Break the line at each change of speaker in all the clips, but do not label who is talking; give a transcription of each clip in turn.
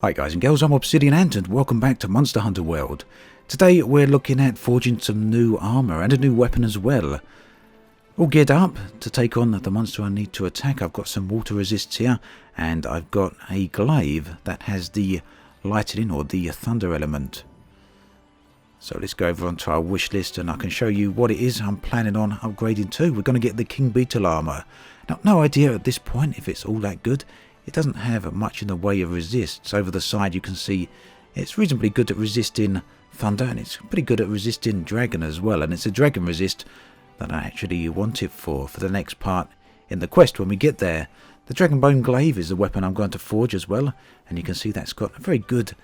Hi guys and girls, I'm Obsidian Ant and welcome back to Monster Hunter World. Today we're looking at forging some new armour and a new weapon as well. All geared up to take on the monster I need to attack. I've got some water resists here and I've got a glaive that has the lightning or the thunder element. So let's go over onto our wish list and I can show you what it is I'm planning on upgrading to. We're going to get the King Beatle armour. Now, no idea at this point if it's all that good. It doesn't have much in the way of resists. Over the side you can see it's reasonably good at resisting thunder and it's pretty good at resisting dragon as well. And it's a dragon resist that I actually want it for the next part in the quest when we get there. The dragon bone glaive is the weapon I'm going to forge as well. And you can see that's got a very good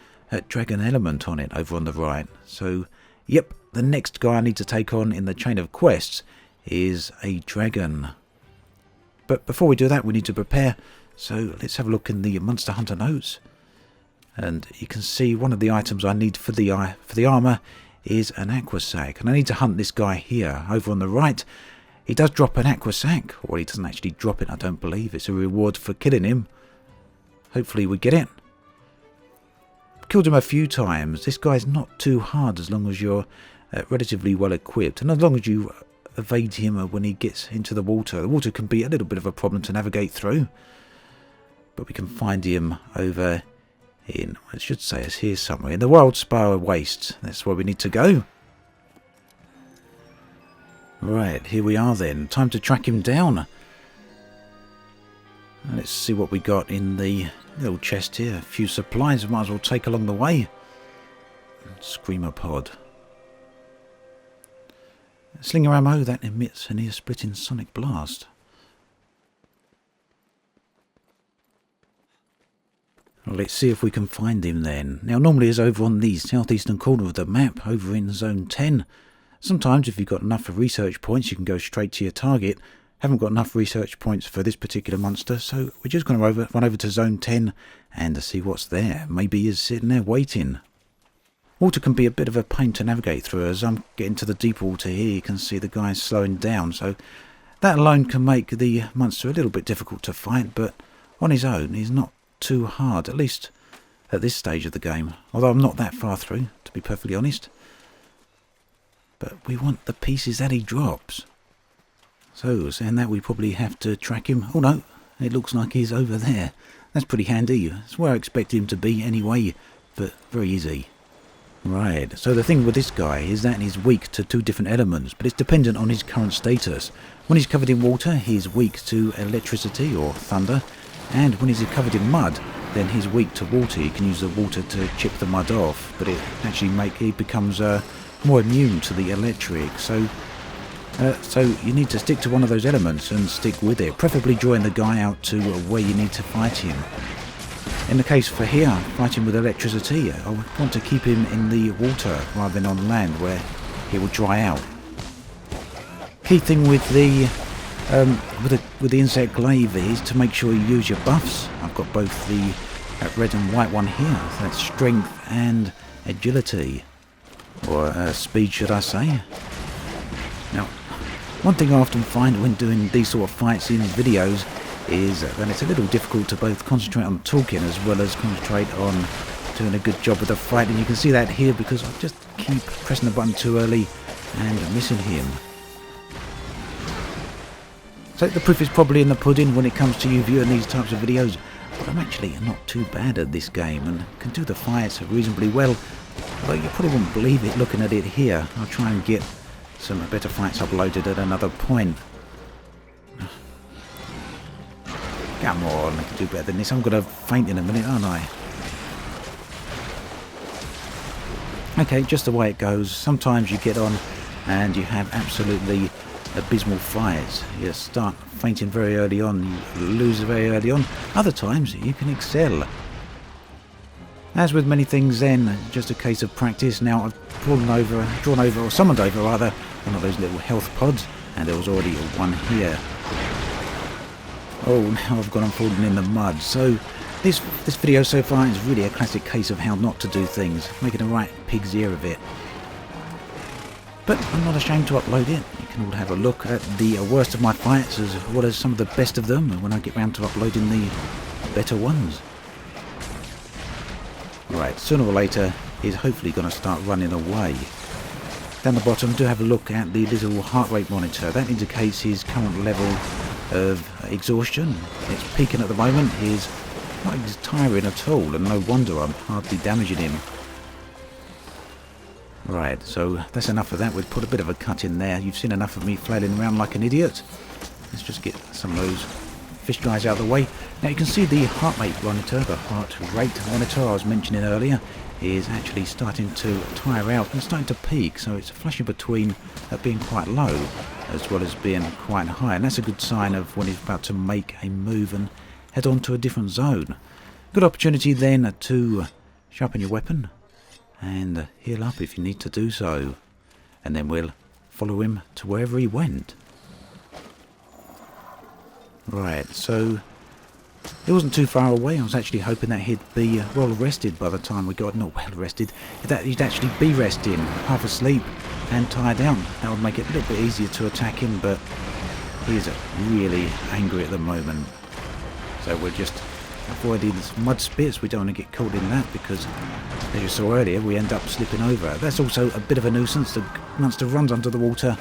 dragon element on it over on the right. So, yep, the next guy I need to take on in the chain of quests is a dragon. But before we do that, we need to prepare. So let's have a look in the Monster Hunter notes. And you can see one of the items I need for the armour is an aqua sac. And I need to hunt this guy here. Over on the right, he does drop an aqua sac. Well, he doesn't actually drop it, I don't believe. It's a reward for killing him. Hopefully we get it. Killed him a few times. This guy's not too hard as long as you're relatively well equipped. And as long as you evade him when he gets into the water. The water can be a little bit of a problem to navigate through. But we can find him over in, I should say it's here somewhere, in the Wild Spire Wastes. That's where we need to go. Right, here we are then. Time to track him down. Let's see what we got in the little chest here. A few supplies we might as well take along the way. Screamer pod. Slinger ammo that emits an ear-splitting sonic blast. Let's see if we can find him then. Now normally he's over on the southeastern corner of the map, over in zone 10. Sometimes if you've got enough research points you can go straight to your target. Haven't got enough research points for this particular monster, so we're just going to run over to zone 10 and see what's there. Maybe he's sitting there waiting. Water can be a bit of a pain to navigate through. As I'm getting to the deep water here you can see the guy's slowing down, so that alone can make the monster a little bit difficult to fight, but on his own he's not too hard, at least at this stage of the game, although I'm not that far through, to be perfectly honest. But we want the pieces that he drops. So, saying that, we probably have to track him. Oh no, it looks like he's over there. That's pretty handy. That's where I expect him to be anyway, but very easy. Right, so the thing with this guy is that he's weak to two different elements, but it's dependent on his current status. When he's covered in water, he's weak to electricity or thunder. And when he's covered in mud, then he's weak to water. You can use the water to chip the mud off, but it actually he becomes more immune to the electric. So you need to stick to one of those elements and stick with it. Preferably drawing the guy out to where you need to fight him. In the case for here, fighting with electricity, I want to keep him in the water rather than on land where he will dry out. Key thing with the insect glaive is to make sure you use your buffs. I've got both the red and white one here. So that's strength and agility, or speed should I say. Now, one thing I often find when doing these sort of fights in videos is that it's a little difficult to both concentrate on talking as well as concentrate on doing a good job with the fight, and you can see that here because I just keep pressing the button too early and missing him. So the proof is probably in the pudding when it comes to you viewing these types of videos, but I'm actually not too bad at this game and can do the fights reasonably well, although you probably wouldn't believe it looking at it here. I'll try and get some better fights uploaded at another point. Come on, I can do better than this. I'm going to faint in a minute, aren't I? Okay, just the way it goes. Sometimes you get on and you have absolutely abysmal fights. You start fainting very early on, you lose very early on. Other times you can excel. As with many things then, just a case of practice. Now I've drawn over, or summoned over rather, one of those little health pods, and there was already one here. Oh, now I've gone and fallen in the mud. So this video so far is really a classic case of how not to do things, making a right pig's ear of it. But I'm not ashamed to upload it. You can all have a look at the worst of my fights as well as some of the best of them when I get round to uploading the better ones. Right, sooner or later he's hopefully going to start running away. Down the bottom, do have a look at the little heart rate monitor. That indicates his current level of exhaustion. It's peaking at the moment. He's not tiring at all, and no wonder I'm hardly damaging him. Right, so that's enough of that. We'll put a bit of a cut in there. You've seen enough of me flailing around like an idiot. Let's just get some of those fish guys out of the way. Now you can see the heart rate monitor, the heart rate monitor I was mentioning earlier, is actually starting to tire out and starting to peak, so it's flashing between being quite low as well as being quite high, and that's a good sign of when he's about to make a move and head on to a different zone. Good opportunity then to sharpen your weapon and heal up if you need to do so, and then we'll follow him to wherever he went. Right, so it wasn't too far away. I was actually hoping that he'd be well rested by the time we got, not well rested, that he'd actually be resting, half asleep and tired out. That would make it a little bit easier to attack him, but he's really angry at the moment. So we're just avoiding these mud spits. We don't want to get caught in that because, as you saw earlier, we end up slipping over. That's also a bit of a nuisance. The monster runs under the water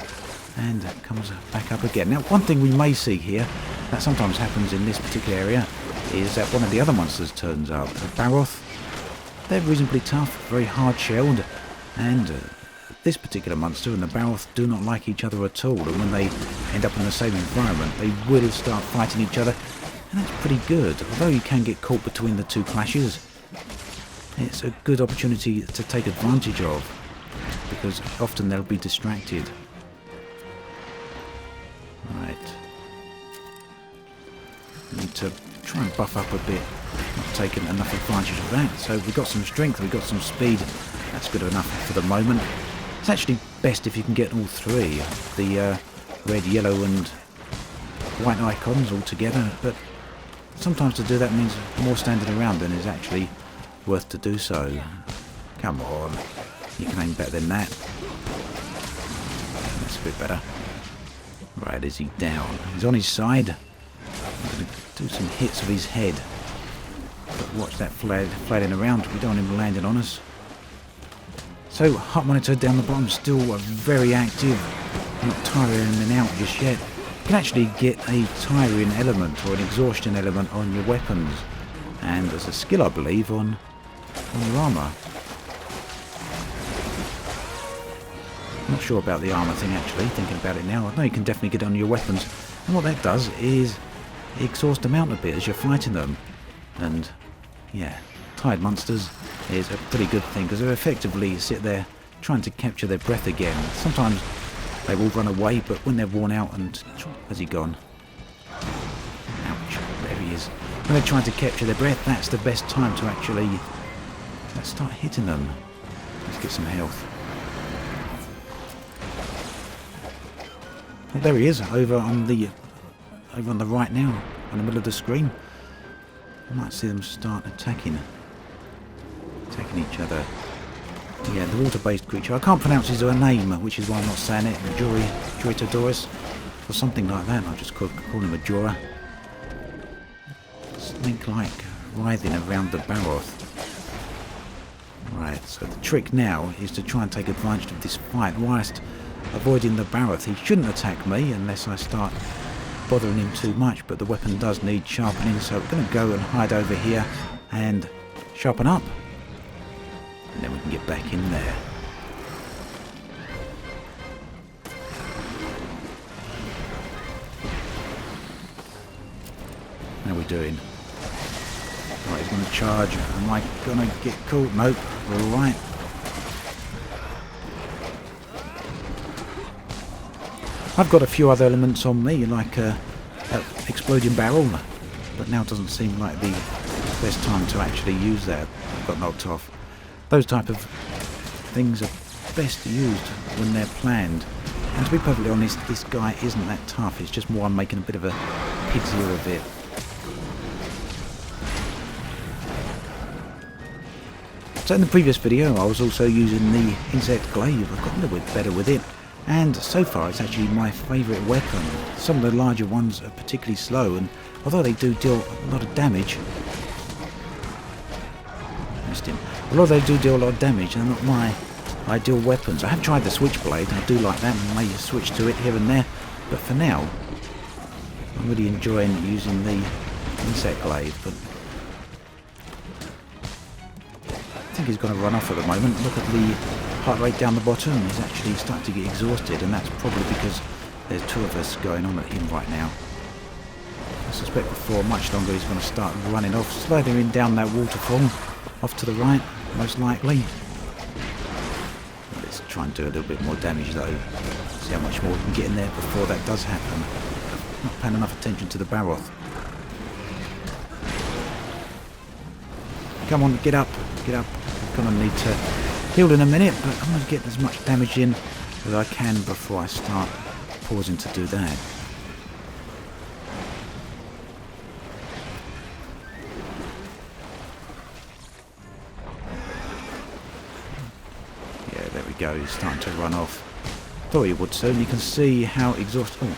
and comes back up again. Now, one thing we may see here that sometimes happens in this particular area is that one of the other monsters turns up. The Baroth, they're reasonably tough, very hard-shelled, and this particular monster and the Baroth do not like each other at all, and when they end up in the same environment, they will start fighting each other, and that's pretty good. Although you can get caught between the two clashes, it's a good opportunity to take advantage of, because often they'll be distracted. Right. Need to try and buff up a bit. Not taking enough advantage of that. So we've got some strength, we've got some speed. That's good enough for the moment. It's actually best if you can get all three. The red, yellow and white icons all together. But sometimes to do that means more standing around than is actually worth to do so. Come on. You can aim better than that. That's a bit better. Right, is he down? He's on his side. I'm going to do some hits of his head. But watch that flailing around. We don't want him landing on us. So, heart monitor down the bottom, still very active. Not tiring out just yet. You can actually get a tiring element or an exhaustion element on your weapons. And there's a skill, I believe, on your armour. Not sure about the armour thing actually, thinking about it now. I know you can definitely get it on your weapons. And what that does is exhaust them out a bit as you're fighting them. And yeah, tired monsters is a pretty good thing because they effectively sit there trying to capture their breath again. Sometimes they will run away, but when they're worn out and... Has he gone? Ouch, there he is. When they're trying to capture their breath, that's the best time to actually start hitting them. Let's get some health. Well, there he is, over on the right now, in the middle of the screen. I might see them start attacking each other. Yeah, the water-based creature. I can't pronounce his name, which is why I'm not saying it. Joritodorus, or something like that. I'll just call him a Jora. Snake-like writhing around the Baroth. Right, so the trick now is to try and take advantage of this fight whilst avoiding the Baroth. He shouldn't attack me unless I start bothering him too much, but the weapon does need sharpening, so we're going to go and hide over here and sharpen up. And then we can get back in there. How are we doing? Right, he's going to charge. Am I going to get caught? Nope. We're alright. I've got a few other elements on me, like an exploding barrel, but now doesn't seem like the best time to actually use that. I've got knocked off. Those type of things are best used when they're planned. And to be perfectly honest, this guy isn't that tough. It's just more I'm making a bit of a pig's ear of it. So in the previous video, I was also using the insect glaive. I've got a little bit better with it. And so far, it's actually my favourite weapon. Some of the larger ones are particularly slow, and although they do deal a lot of damage, missed him. Although they do deal a lot of damage, they're not my ideal weapons. I have tried the switchblade, I do like that, and may switch to it here and there, but for now I'm really enjoying using the insect glaive. But I think he's going to run off at the moment. Look at the heart rate down the bottom. He's actually starting to get exhausted, and that's probably because there's two of us going on at him right now. I suspect before much longer he's going to start running off, slithering down that waterfall, off to the right, most likely. Let's try and do a little bit more damage though. See how much more we can get in there before that does happen. Not paying enough attention to the Baroth. Come on, get up, get up. I'm going to need to heal in a minute, but I'm going to get as much damage in as I can before I start pausing to do that. Yeah, there we go, he's starting to run off. Thought he would soon. You can see how exhausted... Oh,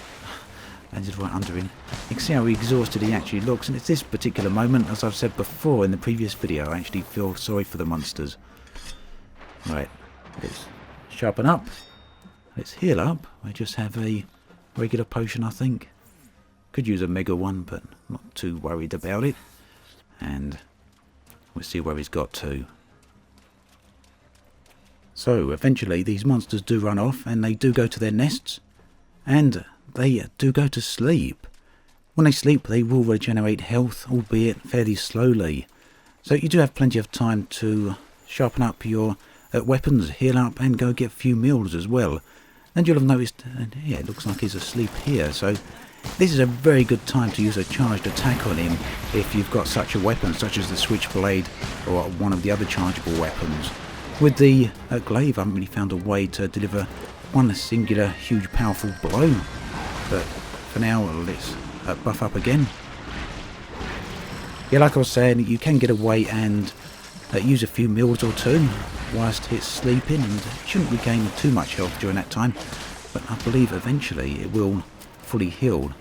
landed right under him. You can see how exhausted he actually looks, and it's this particular moment, as I've said before in the previous video, I actually feel sorry for the monsters. Right, let's sharpen up, let's heal up. I just have a regular potion, I think. Could use a mega one, but not too worried about it. And we'll see where he's got to. So eventually these monsters do run off, and they do go to their nests, and they do go to sleep. When they sleep, they will regenerate health, albeit fairly slowly. So you do have plenty of time to sharpen up your weapons, heal up, and go get a few meals as well. And you'll have noticed, yeah, it looks like he's asleep here. So this is a very good time to use a charged attack on him if you've got such a weapon, such as the switchblade or one of the other chargeable weapons. With the glaive, I haven't really found a way to deliver one singular, huge, powerful blow. But for now, let's buff up again. Yeah, like I was saying, you can get away and use a few meals or two whilst it's sleeping, and it shouldn't regain too much health during that time. But I believe eventually it will fully heal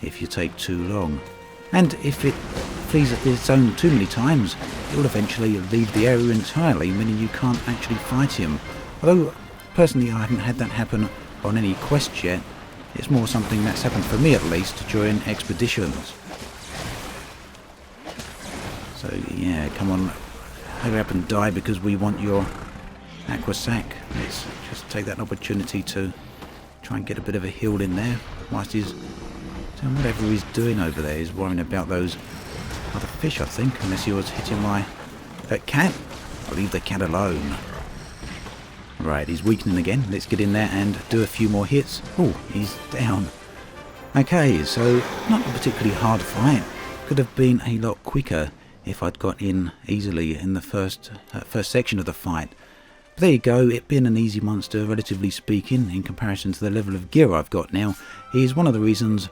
if you take too long. And if it flees at its own too many times, it will eventually leave the area entirely, meaning you can't actually fight him. Although, personally, I haven't had that happen on any quests yet. It's more something that's happened for me, at least, during expeditions. So, yeah, come on, hurry up and die because we want your aqua sac. Let's just take that opportunity to try and get a bit of a heal in there, whilst he's doing whatever he's doing over there. He's worrying about those other fish, I think, unless he was hitting my cat. I'll leave the cat alone. Right, he's weakening again. Let's get in there and do a few more hits. Oh, he's down. Okay, so not a particularly hard fight. Could have been a lot quicker if I'd got in easily in the first section of the fight. But there you go, it being an easy monster, relatively speaking, in comparison to the level of gear I've got now, is one of the reasons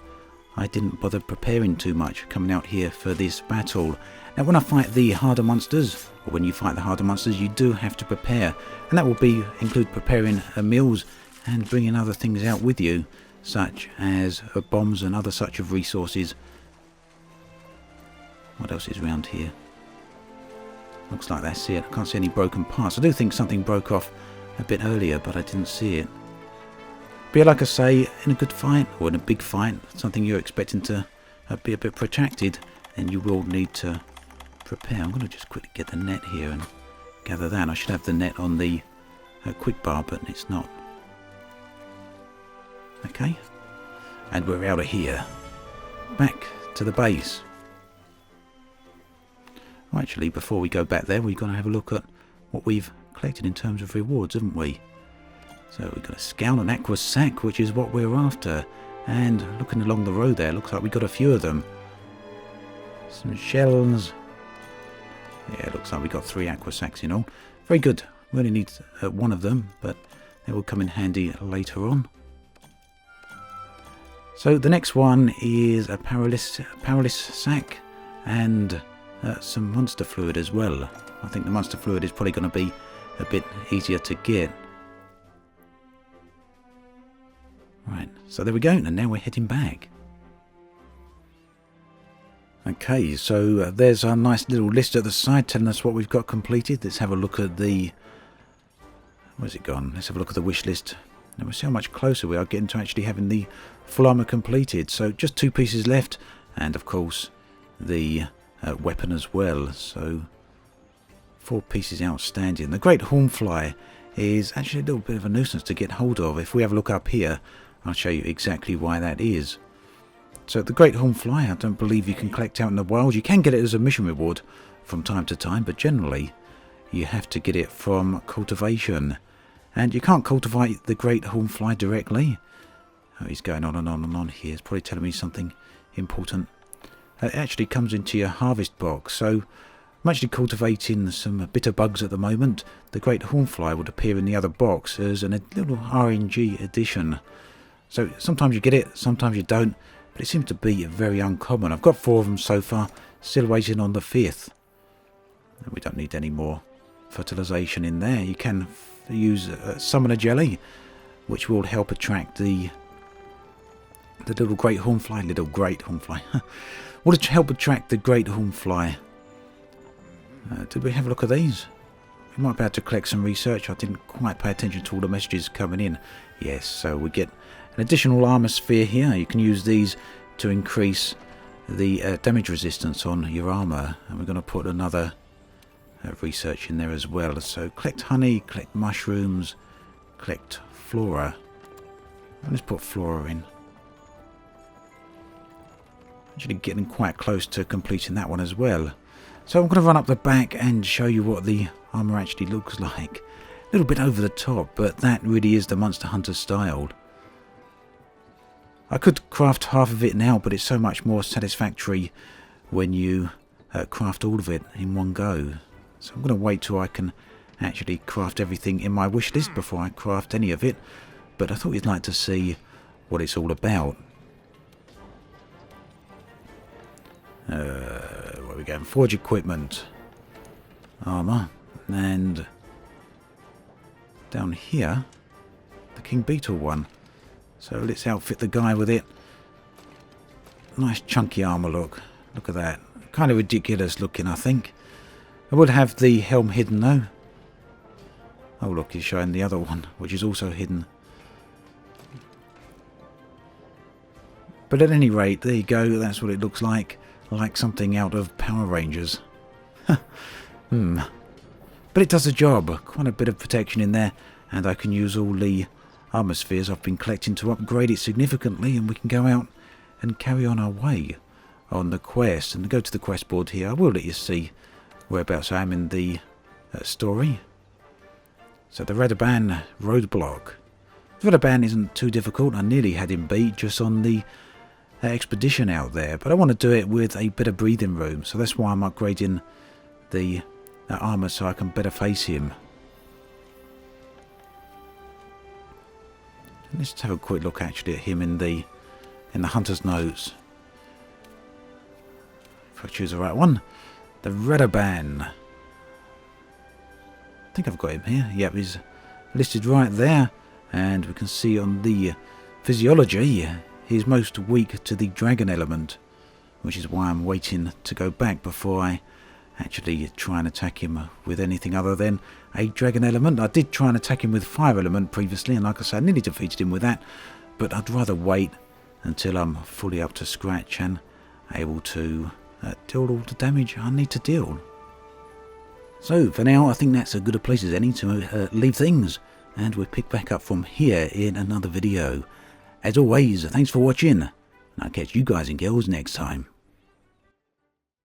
I didn't bother preparing too much coming out here for this battle. Now when I fight the harder monsters, or when you fight the harder monsters, you do have to prepare, and that will include preparing meals and bringing other things out with you, such as bombs and other such of resources. What else is around here? Looks like that's it. I can't see any broken parts. I do think something broke off a bit earlier, but I didn't see it. But yeah, like I say, in a good fight, or in a big fight, something you're expecting to be a bit protracted, then you will need to prepare. I'm going to just quickly get the net here and gather that. I should have the net on the quick bar, but it's not. Okay, and we're out of here. Back to the base. Well, actually, before we go back there, we've got to have a look at what we've collected in terms of rewards, haven't we? So we've got a scout and aqua sac, which is what we're after. And looking along the road there, looks like we got a few of them. Some shells. Yeah, looks like we got 3 aqua sacs in all. Very good. We only need one of them, but they will come in handy later on. So the next one is a paralysis sac and some monster fluid as well. I think the monster fluid is probably going to be a bit easier to get. Right, so there we go, and now we're heading back. Okay, so there's our nice little list at the side telling us what we've got completed. Let's have a look at the... Where's it gone? Let's have a look at the wish list. And we'll see how much closer we are getting to actually having the full armour completed. So just 2 pieces left, and of course the weapon as well. So 4 pieces outstanding. The Great Hornfly is actually a little bit of a nuisance to get hold of. If we have a look up here, I'll show you exactly why that is. So the Great Hornfly, I don't believe you can collect out in the wild. You can get it as a mission reward from time to time, but generally you have to get it from cultivation. And you can't cultivate the Great Hornfly directly. Oh, he's going on and on and on here. It's probably telling me something important. It actually comes into your harvest box. So I'm actually cultivating some bitter bugs at the moment. The Great Hornfly would appear in the other box as a little RNG addition. So sometimes you get it, sometimes you don't. But it seems to be very uncommon. I've got 4 of them so far, still waiting on the 5th. We don't need any more fertilization in there. You can use summoner jelly, which will help attract the little Great Hornfly. Will help attract the Great Hornfly. Did we have a look at these? We might be able to collect some research. I didn't quite pay attention to all the messages coming in. Yes, so we get an additional armor sphere here. You can use these to increase the damage resistance on your armor. And we're going to put another research in there as well. So collect honey, collect mushrooms, collect flora. And let's put flora in. Actually getting quite close to completing that one as well. So I'm going to run up the back and show you what the armor actually looks like. A little bit over the top, but that really is the Monster Hunter style. I could craft half of it now, but it's so much more satisfactory when you craft all of it in one go. So I'm going to wait till I can actually craft everything in my wish list before I craft any of it. But I thought you'd like to see what it's all about. Where are we going? Forge equipment, armor, and down here, the King Beatle one. So let's outfit the guy with it. Nice chunky armor look. Look at that. Kind of ridiculous looking, I think. I would have the helm hidden though. Oh look, he's showing the other one, which is also hidden. But at any rate, there you go. That's what it looks like. Like something out of Power Rangers. But it does the job. Quite a bit of protection in there. And I can use all the armor spheres I've been collecting to upgrade it significantly, and we can go out and carry on our way on the quest. And go to the quest board here. I will let you see whereabouts I am in the story. So the Redoban roadblock. Redoban isn't too difficult. I nearly had him beat just on the expedition out there, but I want to do it with a better breathing room, so that's why I'm upgrading the armor so I can better face him. Let's have a quick look actually at him in the hunter's notes. If I choose the right one, the Redoban. I think I've got him here. Yep, he's listed right there, and we can see on the physiology he's most weak to the dragon element, which is why I'm waiting to go back before I actually try and attack him with anything other than a dragon element. I did try and attack him with fire element previously, and like I said, I nearly defeated him with that, but I'd rather wait until I'm fully up to scratch and able to deal all the damage I need to deal. So for now, I think that's as good a place as any to leave things, and we'll pick back up from here in another video. As always, thanks for watching, and I'll catch you guys and girls next time.